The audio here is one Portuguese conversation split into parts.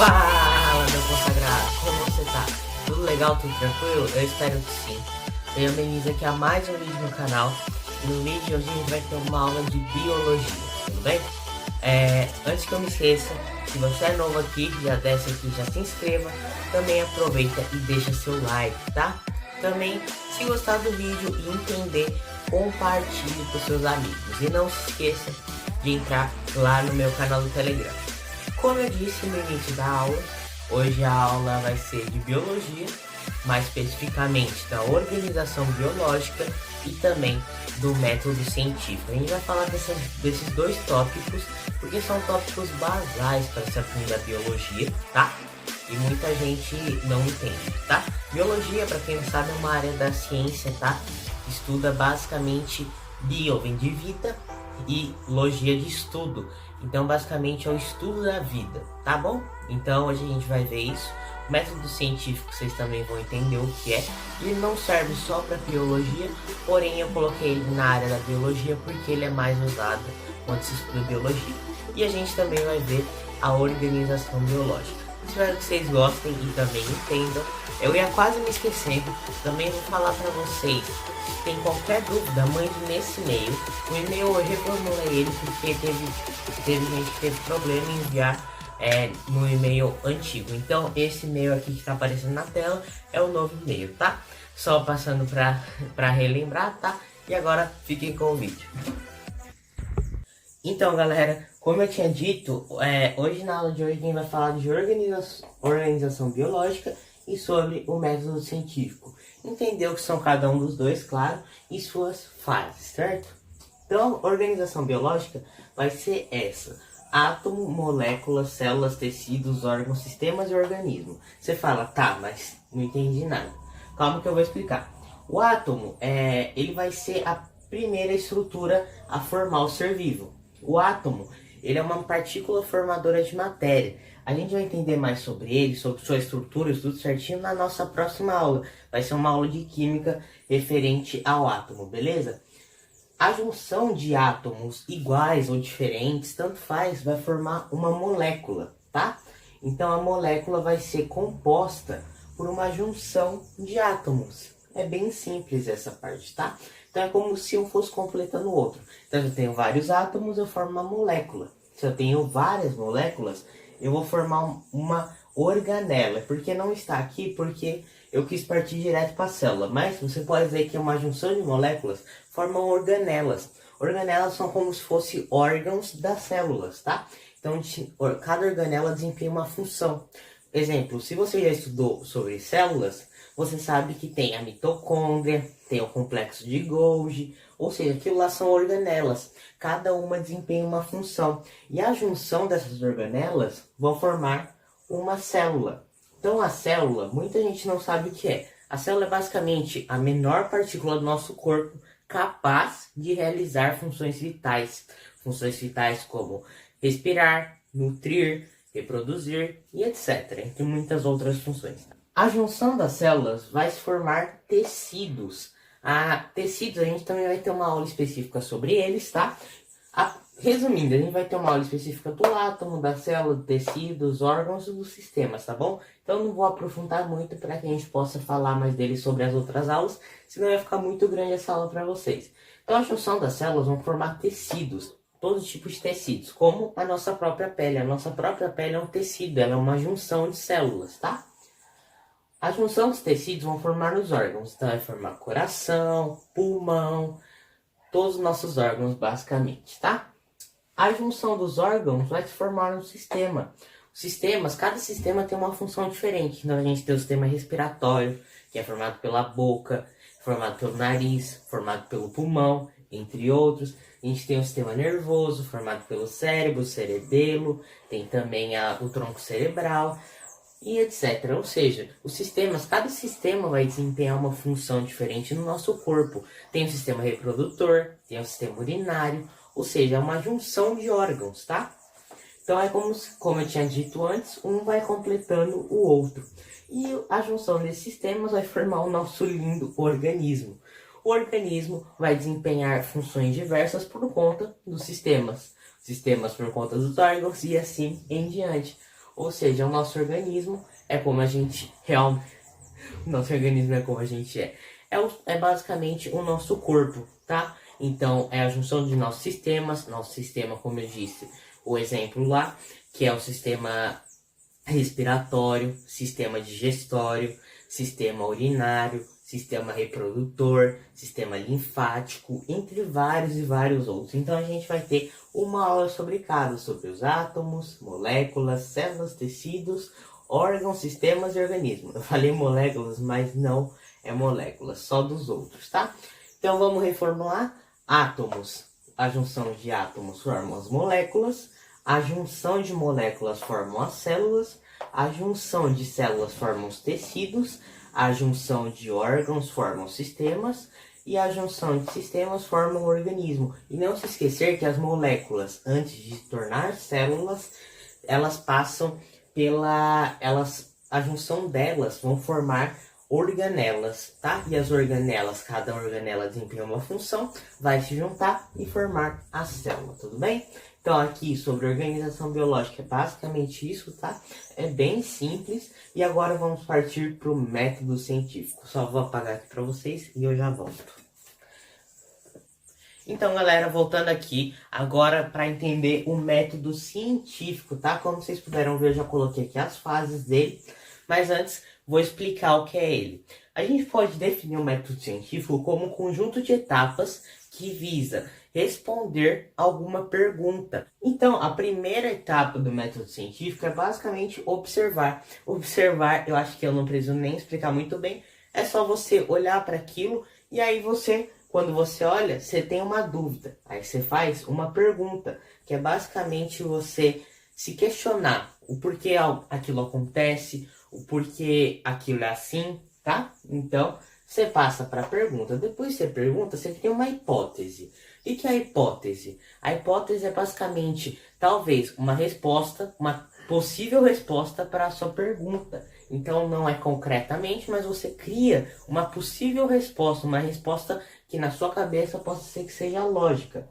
Fala, meu consagrado, como você tá? Tudo legal, tudo tranquilo? Eu espero que sim. Sejam bem-vindos aqui a mais um vídeo no canal. E no vídeo de hoje a gente vai ter uma aula de biologia, tudo bem? Antes que eu me esqueça, se você é novo aqui, já desce aqui, já se inscreva. Também aproveita e deixa seu like, tá? Também, se gostar do vídeo e entender, compartilhe com seus amigos. E não se esqueça de entrar lá no meu canal do Telegram. Como eu disse no início da aula, hoje a aula vai ser de biologia, mais especificamente da organização biológica e também do método científico. A gente vai falar desses dois tópicos, porque são tópicos basais para se aprender a biologia, tá? E muita gente não entende, tá? Biologia, para quem não sabe, é uma área da ciência, tá? Estuda basicamente bio, vem de vida, e logia de estudo. Então basicamente é o estudo da vida, tá bom? Então hoje a gente vai ver isso. O método científico vocês também vão entender o que é. Ele não serve só para biologia, porém eu coloquei ele na área da biologia porque ele é mais usado quando se estuda biologia. E a gente também vai ver a organização biológica. Espero que vocês gostem e também entendam. Eu ia quase me esquecendo, também vou falar para vocês. Se tem qualquer dúvida, mande nesse e-mail. O e-mail eu reformulei ele porque teve gente que teve problema em enviar no e-mail antigo. Então esse e-mail aqui que está aparecendo na tela é o novo e-mail, tá? Só passando para relembrar, tá? E agora fiquem com o vídeo. Então galera, como eu tinha dito, hoje na aula de hoje a gente vai falar de organização biológica e sobre o método científico. Entender o que são cada um dos dois, claro, e suas fases, certo? Então, organização biológica vai ser essa: átomo, moléculas, células, tecidos, órgãos, sistemas e organismo. Você fala, tá, mas não entendi nada. Calma que eu vou explicar. O átomo, ele vai ser a primeira estrutura a formar o ser vivo. O átomo, ele é uma partícula formadora de matéria. A gente vai entender mais sobre ele, sobre sua estrutura, tudo certinho na nossa próxima aula. Vai ser uma aula de química referente ao átomo, beleza? A junção de átomos iguais ou diferentes, tanto faz, vai formar uma molécula, tá? Então a molécula vai ser composta por uma junção de átomos. É bem simples essa parte, tá? Então é como se um fosse completando o outro. Então se eu tenho vários átomos, eu formo uma molécula. Se eu tenho várias moléculas, eu vou formar uma organela. Por que não está aqui? Porque eu quis partir direto para a célula. Mas você pode dizer que uma junção de moléculas formam organelas. Organelas são como se fossem órgãos das células, tá? Então cada organela desempenha uma função. Exemplo, se você já estudou sobre células, você sabe que tem a mitocôndria, tem o complexo de Golgi, ou seja, aquilo lá são organelas. Cada uma desempenha uma função. E a junção dessas organelas vão formar uma célula. Então a célula, muita gente não sabe o que é. A célula é basicamente a menor partícula do nosso corpo capaz de realizar funções vitais. Funções vitais como respirar, nutrir, reproduzir e etc. Entre muitas outras funções. A junção das células vai se formar tecidos. Tecidos, a gente também vai ter uma aula específica sobre eles, tá? Resumindo, a gente vai ter uma aula específica do átomo, da célula, do tecido, dos órgãos e dos sistemas, tá bom? Então não vou aprofundar muito para que a gente possa falar mais deles sobre as outras aulas, senão vai ficar muito grande essa aula para vocês. Então a junção das células vão formar tecidos, todo tipo de tecidos, como a nossa própria pele. A nossa própria pele é um tecido, ela é uma junção de células, tá? A junção dos tecidos vão formar os órgãos. Então vai formar coração, pulmão, todos os nossos órgãos basicamente, tá? A junção dos órgãos vai se formar um sistema. Os sistemas, cada sistema tem uma função diferente. Então a gente tem o sistema respiratório, que é formado pela boca, formado pelo nariz, formado pelo pulmão, entre outros. A gente tem o sistema nervoso, formado pelo cérebro, cerebelo, tem também o tronco cerebral e etc. Ou seja, os sistemas, cada sistema vai desempenhar uma função diferente no nosso corpo. Tem o sistema reprodutor, tem o sistema urinário, ou seja, é uma junção de órgãos, tá? Então é como eu tinha dito antes, um vai completando o outro. E a junção desses sistemas vai formar o nosso lindo organismo. O organismo vai desempenhar funções diversas por conta dos sistemas. Sistemas por conta dos órgãos e assim em diante. Ou seja, o nosso organismo é como a gente realmente... O nosso organismo é como a gente é. É basicamente o nosso corpo, tá? Então, é a junção de nossos sistemas. Nosso sistema, como eu disse, o exemplo lá, que é o sistema respiratório, sistema digestório, sistema urinário, sistema reprodutor, sistema linfático, entre vários e vários outros. Então a gente vai ter uma aula sobre cada, sobre os átomos, moléculas, células, tecidos, órgãos, sistemas e organismos. Eu falei moléculas, mas não é moléculas, só dos outros, tá? Então vamos reformular. Átomos, a junção de átomos formam as moléculas, a junção de moléculas formam as células, a junção de células formam os tecidos, a junção de órgãos formam sistemas e a junção de sistemas formam o organismo. E não se esquecer que as moléculas, antes de se tornar células, elas passam a junção delas vão formar organelas, tá? E as organelas, cada organela desempenha uma função, vai se juntar e formar a célula, tudo bem? Então aqui sobre organização biológica é basicamente isso, tá? É bem simples. E agora vamos partir para o método científico. Só vou apagar aqui para vocês e eu já volto. Então, galera, voltando aqui, agora para entender o método científico, tá? Como vocês puderam ver, eu já coloquei aqui as fases dele. Mas antes, vou explicar o que é ele. A gente pode definir o método científico como um conjunto de etapas que visa responder alguma pergunta. Então, a primeira etapa do método científico é basicamente observar. Observar, eu acho que eu não preciso nem explicar muito bem. É só você olhar para aquilo e aí você, quando você olha, você tem uma dúvida. Aí você faz uma pergunta, que é basicamente você se questionar o porquê aquilo acontece, o porquê aquilo é assim, tá? Então, você passa para a pergunta. Depois você pergunta, você cria uma hipótese. O que é a hipótese? A hipótese é basicamente, talvez, uma resposta, uma possível resposta para a sua pergunta. Então, não é concretamente, mas você cria uma possível resposta, uma resposta que na sua cabeça possa ser que seja lógica.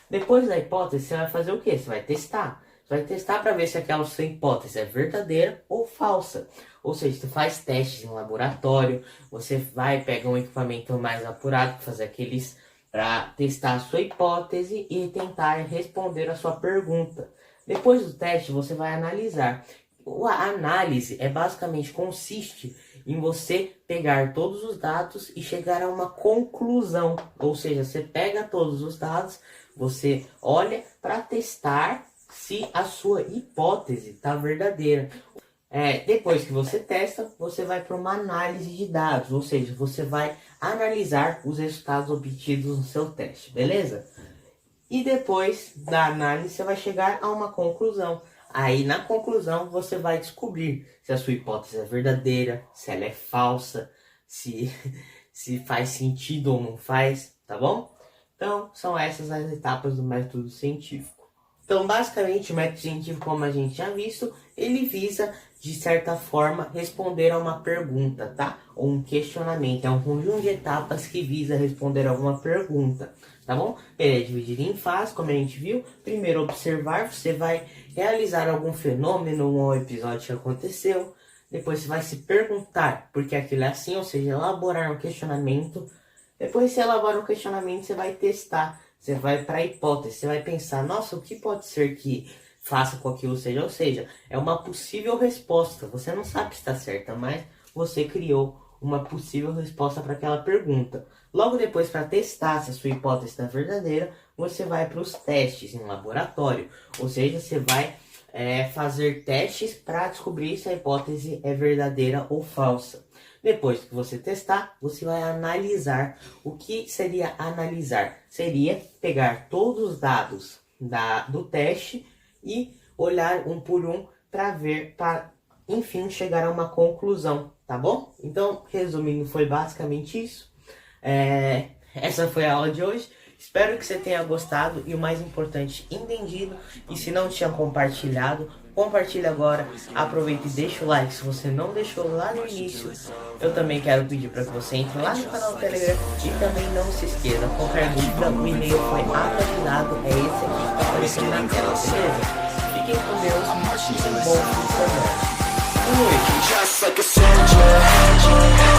Depois da hipótese, você vai fazer o quê? Você vai testar. Você vai testar para ver se aquela sua hipótese é verdadeira ou falsa. Ou seja, você faz testes em laboratório, você vai pegar um equipamento mais apurado para fazer aqueles para testar a sua hipótese e tentar responder a sua pergunta. Depois do teste, você vai analisar. A análise basicamente consiste em você pegar todos os dados e chegar a uma conclusão. Ou seja, você pega todos os dados, você olha para testar se a sua hipótese está verdadeira. Depois que você testa, você vai para uma análise de dados, ou seja, você vai analisar os resultados obtidos no seu teste, beleza? E depois da análise, você vai chegar a uma conclusão. Aí, na conclusão, você vai descobrir se a sua hipótese é verdadeira, se ela é falsa, se faz sentido ou não faz, tá bom? Então, são essas as etapas do método científico. Então, basicamente, o método científico, como a gente já visto, ele visa, de certa forma, responder a uma pergunta, tá? Ou um questionamento. É um conjunto de etapas que visa responder a alguma pergunta, tá bom? Ele é dividido em fases, como a gente viu. Primeiro, observar. Você vai realizar algum fenômeno ou um episódio que aconteceu. Depois, você vai se perguntar por que aquilo é assim, ou seja, elaborar um questionamento. Depois, você elabora um questionamento, você vai testar. Você vai para a hipótese, você vai pensar, nossa, o que pode ser que faça com que aquilo seja? Ou seja, é uma possível resposta. Você não sabe se está certa, mas você criou uma possível resposta para aquela pergunta. Logo depois, para testar se a sua hipótese está verdadeira, você vai para os testes em laboratório. Ou seja, você vai fazer testes para descobrir se a hipótese é verdadeira ou falsa. Depois que você testar, você vai analisar. O que seria analisar? Seria pegar todos os dados do teste e olhar um por um para ver, para enfim chegar a uma conclusão, tá bom? Então, resumindo, foi basicamente isso. Essa foi a aula de hoje. Espero que você tenha gostado e, o mais importante, entendido. E se não tinha compartilhado, compartilhe agora. Aproveita e deixa o like se você não deixou lá no início. Eu também quero pedir para que você entre lá no canal do Telegram. E também não se esqueça, qualquer dúvida, o e-mail foi atualizado. É esse aqui que está aparecendo na tela, beleza? Fiquem com Deus e um bom fim de semana. Fui! Just like a soldier.